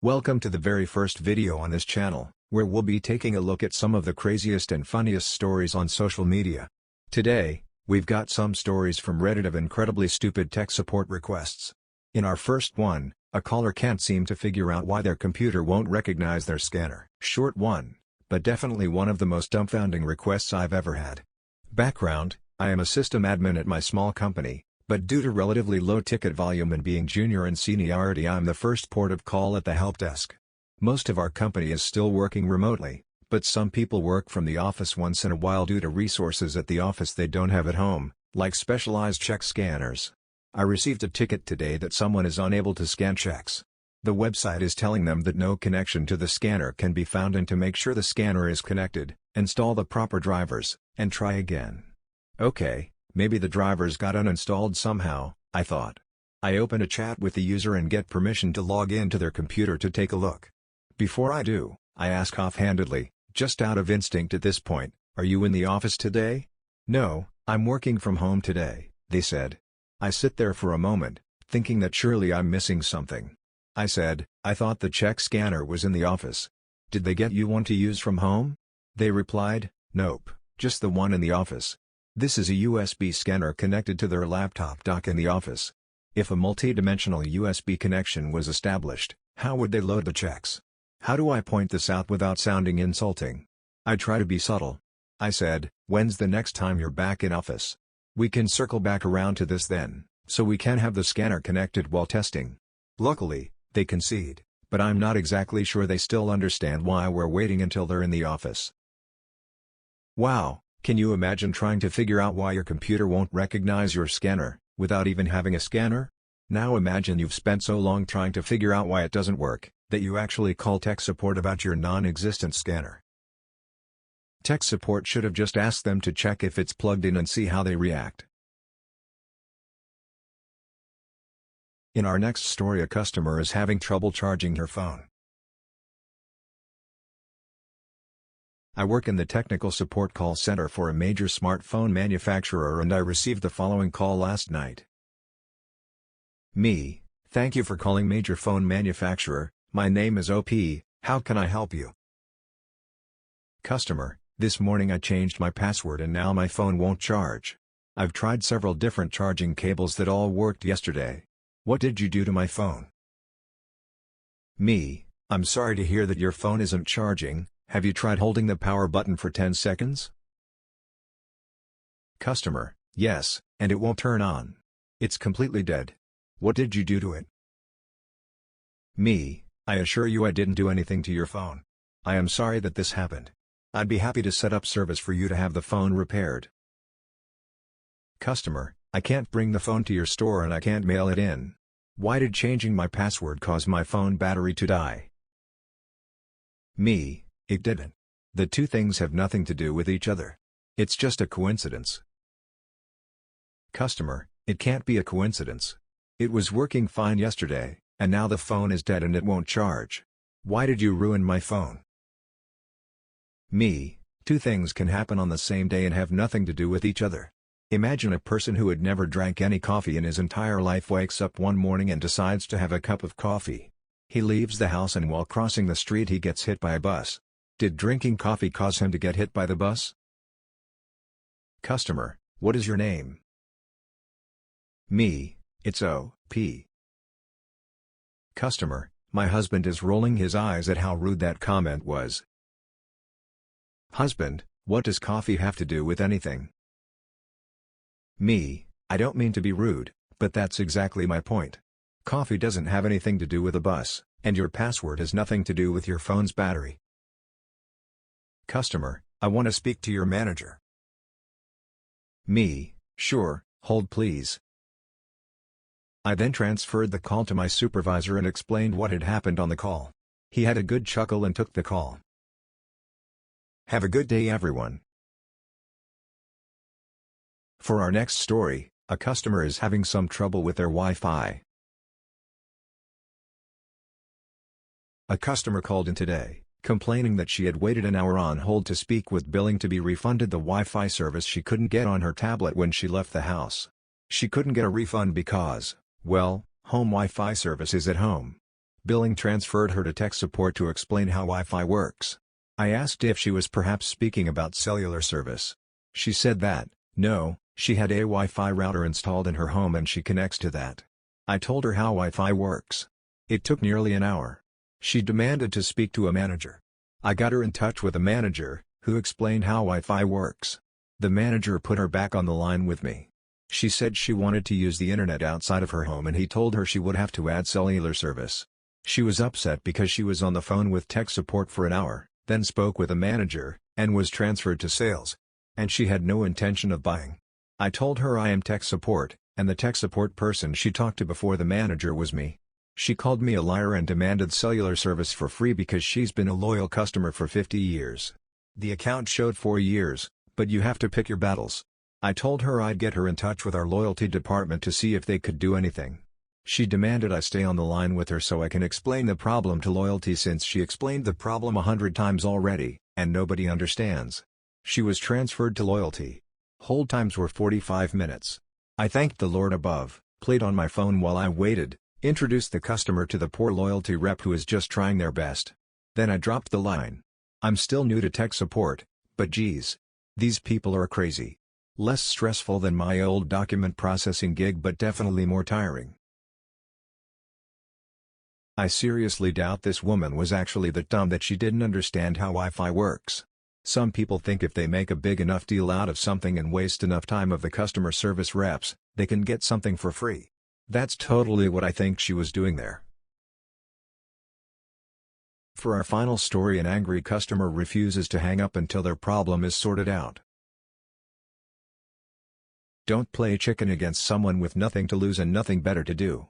Welcome to the very first video on this channel, where we'll be taking a look at some of the craziest and funniest stories on social media. Today, we've got some stories from Reddit of incredibly stupid tech support requests. In our first one, a caller can't seem to figure out why their computer won't recognize their scanner. Short one, but definitely one of the most dumbfounding requests I've ever had. Background: I am a system admin at my small company, but due to relatively low ticket volume and being junior in seniority, I'm the first port of call at the help desk. Most of our company is still working remotely, but some people work from the office once in a while due to resources at the office they don't have at home, like specialized check scanners. I received a ticket today that someone is unable to scan checks. The website is telling them that no connection to the scanner can be found, and to make sure the scanner is connected, install the proper drivers, and try again. Okay. Maybe the drivers got uninstalled somehow, I thought. I open a chat with the user and get permission to log into their computer to take a look. Before I do, I ask offhandedly, just out of instinct at this point, "Are you in the office today?" "No, I'm working from home today," they said. I sit there for a moment, thinking that surely I'm missing something. I said, "I thought the check scanner was in the office. Did they get you one to use from home?" They replied, "Nope, just the one in the office. This is a USB scanner connected to their laptop dock in the office. If a multi-dimensional USB connection was established, how would they load the checks? How do I point this out without sounding insulting?" I try to be subtle. I said, "When's the next time you're back in office? We can circle back around to this then, so we can have the scanner connected while testing." Luckily, they concede, but I'm not exactly sure they still understand why we're waiting until they're in the office. Wow. Can you imagine trying to figure out why your computer won't recognize your scanner, without even having a scanner? Now imagine you've spent so long trying to figure out why it doesn't work, that you actually call tech support about your non-existent scanner. Tech support should have just asked them to check if it's plugged in and see how they react. In our next story, a customer is having trouble charging her phone. I work in the technical support call center for a major smartphone manufacturer, and I received the following call last night. Me: "Thank you for calling major phone manufacturer, my name is OP, how can I help you?" Customer: "This morning I changed my password and now my phone won't charge. I've tried several different charging cables that all worked yesterday. What did you do to my phone?" Me: "I'm sorry to hear that your phone isn't charging. Have you tried holding the power button for 10 seconds? Customer: "Yes, and it won't turn on. It's completely dead. What did you do to it?" Me: "I assure you I didn't do anything to your phone. I am sorry that this happened. I'd be happy to set up service for you to have the phone repaired." Customer: "I can't bring the phone to your store and I can't mail it in. Why did changing my password cause my phone battery to die?" Me: "It didn't. The two things have nothing to do with each other. It's just a coincidence." Customer: "It can't be a coincidence. It was working fine yesterday, and now the phone is dead and it won't charge. Why did you ruin my phone?" Me: "Two things can happen on the same day and have nothing to do with each other. Imagine a person who had never drank any coffee in his entire life wakes up one morning and decides to have a cup of coffee. He leaves the house and while crossing the street he gets hit by a bus. Did drinking coffee cause him to get hit by the bus?" Customer: "What is your name?" Me: "It's O.P." Customer: "My husband is rolling his eyes at how rude that comment was." Husband: "What does coffee have to do with anything?" Me: "I don't mean to be rude, but that's exactly my point. Coffee doesn't have anything to do with a bus, and your password has nothing to do with your phone's battery." Customer: "I want to speak to your manager." Me: "Sure, hold please." I then transferred the call to my supervisor and explained what had happened on the call. He had a good chuckle and took the call. Have a good day, everyone. For our next story, a customer is having some trouble with their Wi-Fi. A customer called in today, complaining that she had waited an hour on hold to speak with billing to be refunded the Wi-Fi service she couldn't get on her tablet when she left the house. She couldn't get a refund because, well, home Wi-Fi service is at home. Billing transferred her to tech support to explain how Wi-Fi works. I asked if she was perhaps speaking about cellular service. She said that, no, she had a Wi-Fi router installed in her home and she connects to that. I told her how Wi-Fi works. It took nearly an hour. She demanded to speak to a manager. I got her in touch with a manager, who explained how Wi-Fi works. The manager put her back on the line with me. She said she wanted to use the internet outside of her home and he told her she would have to add cellular service. She was upset because she was on the phone with tech support for an hour, then spoke with a manager, and was transferred to sales. And she had no intention of buying. I told her I am tech support, and the tech support person she talked to before the manager was me. She called me a liar and demanded cellular service for free because she's been a loyal customer for 50 years. The account showed 4 years, but you have to pick your battles. I told her I'd get her in touch with our loyalty department to see if they could do anything. She demanded I stay on the line with her so I can explain the problem to loyalty since she explained the problem 100 times already, and nobody understands. She was transferred to loyalty. Hold times were 45 minutes. I thanked the Lord above, played on my phone while I waited, introduced the customer to the poor loyalty rep who is just trying their best. Then I dropped the line. I'm still new to tech support, but geez. These people are crazy. Less stressful than my old document processing gig but definitely more tiring. I seriously doubt this woman was actually that dumb that she didn't understand how Wi-Fi works. Some people think if they make a big enough deal out of something and waste enough time of the customer service reps, they can get something for free. That's totally what I think she was doing there. For our final story, an angry customer refuses to hang up until their problem is sorted out. Don't play chicken against someone with nothing to lose and nothing better to do.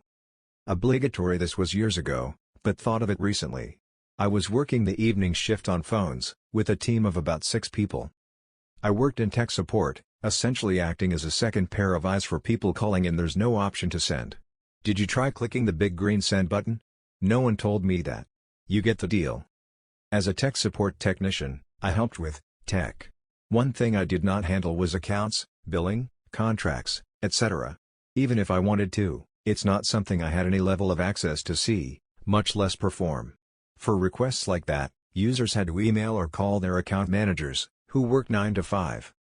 Obligatory. This was years ago, but thought of it recently. I was working the evening shift on phones, with a team of about 6 people. I worked in tech support, essentially acting as a second pair of eyes for people calling in. There's no option to send. Did you try clicking the big green send button? No one told me that. You get the deal. As a tech support technician, I helped with tech. One thing I did not handle was accounts, billing, contracts, etc. Even if I wanted to, it's not something I had any level of access to see, much less perform. For requests like that, users had to email or call their account managers, who work 9 to 5.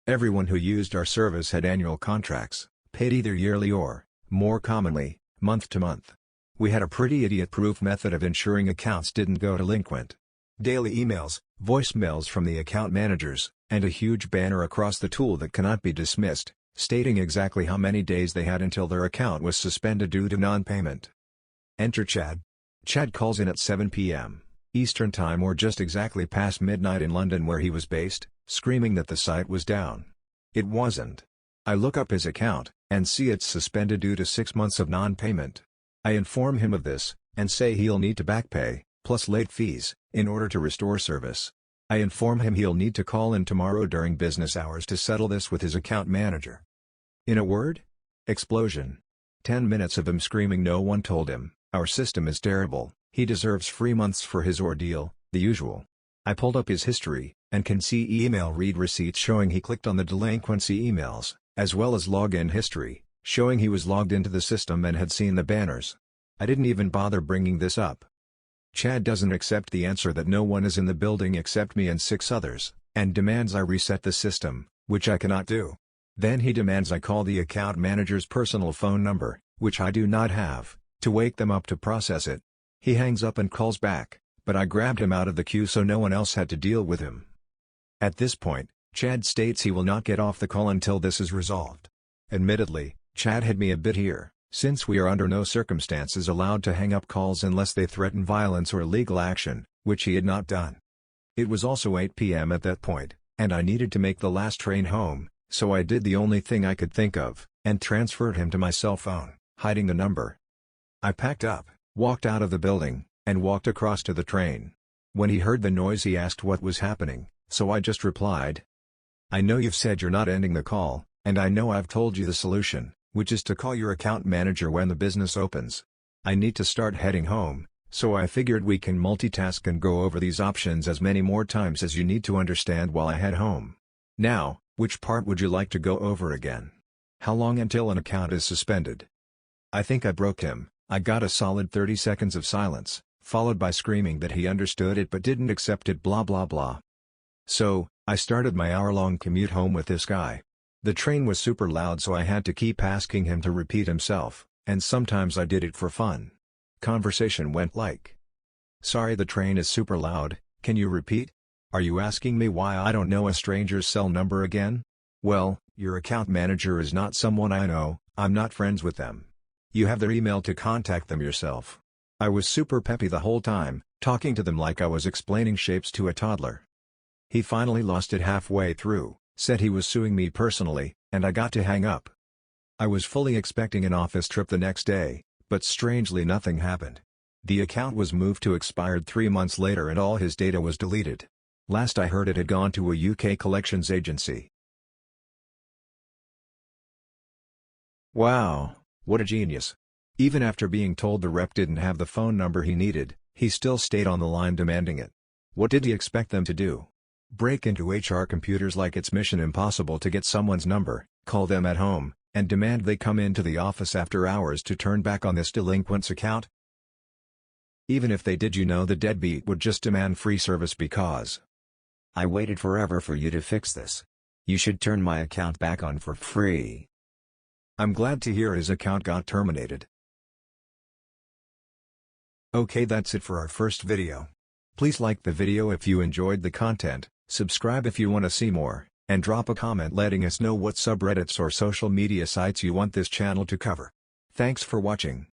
Everyone who used our service had annual contracts, paid either yearly or, more commonly, month to month. We had a pretty idiot-proof method of ensuring accounts didn't go delinquent. Daily emails, voicemails from the account managers, and a huge banner across the tool that cannot be dismissed, stating exactly how many days they had until their account was suspended due to non-payment. Enter Chad. Chad calls in at 7 p.m. Eastern Time or just exactly past midnight in London where he was based, screaming that the site was down. It wasn't. I look up his account, and see it's suspended due to 6 months of non-payment. I inform him of this, and say he'll need to back pay, plus late fees, in order to restore service. I inform him he'll need to call in tomorrow during business hours to settle this with his account manager. In a word? Explosion. 10 minutes of him screaming. No one told him, our system is terrible, he deserves free months for his ordeal, the usual. I pulled up his history, and can see email read receipts showing he clicked on the delinquency emails, as well as login history, showing he was logged into the system and had seen the banners. I didn't even bother bringing this up. Chad doesn't accept the answer that no one is in the building except me and 6 others, and demands I reset the system, which I cannot do. Then he demands I call the account manager's personal phone number, which I do not have, to wake them up to process it. He hangs up and calls back, but I grabbed him out of the queue so no one else had to deal with him. At this point, Chad states he will not get off the call until this is resolved. Admittedly, Chad had me a bit here, since we are under no circumstances allowed to hang up calls unless they threaten violence or legal action, which he had not done. It was also 8 p.m. at that point, and I needed to make the last train home, so I did the only thing I could think of, and transferred him to my cell phone, hiding the number. I packed up, walked out of the building, and walked across to the train. When he heard the noise he asked what was happening, so I just replied, I know you've said you're not ending the call, and I know I've told you the solution, which is to call your account manager when the business opens. I need to start heading home, so I figured we can multitask and go over these options as many more times as you need to understand while I head home. Now, which part would you like to go over again? How long until an account is suspended? I think I broke him. I got a solid 30 seconds of silence, followed by screaming that he understood it but didn't accept it blah blah blah. So, I started my hour-long commute home with this guy. The train was super loud so I had to keep asking him to repeat himself, and sometimes I did it for fun. Conversation went like, "Sorry, the train is super loud, can you repeat? Are you asking me why I don't know a stranger's cell number again? Well, your account manager is not someone I know, I'm not friends with them. You have their email to contact them yourself." I was super peppy the whole time, talking to them like I was explaining shapes to a toddler. He finally lost it halfway through, said he was suing me personally, and I got to hang up. I was fully expecting an office trip the next day, but strangely nothing happened. The account was moved to expired 3 months later and all his data was deleted. Last I heard it had gone to a UK collections agency. Wow, what a genius. Even after being told the rep didn't have the phone number he needed, he still stayed on the line demanding it. What did he expect them to do? Break into HR computers like it's mission impossible to get someone's number, call them at home, and demand they come into the office after hours to turn back on this delinquent's account? Even if they did, the deadbeat would just demand free service because I waited forever for you to fix this. You should turn my account back on for free. I'm glad to hear his account got terminated. Okay, that's it for our first video. Please like the video if you enjoyed the content, subscribe if you want to see more, and drop a comment letting us know what subreddits or social media sites you want this channel to cover. Thanks for watching.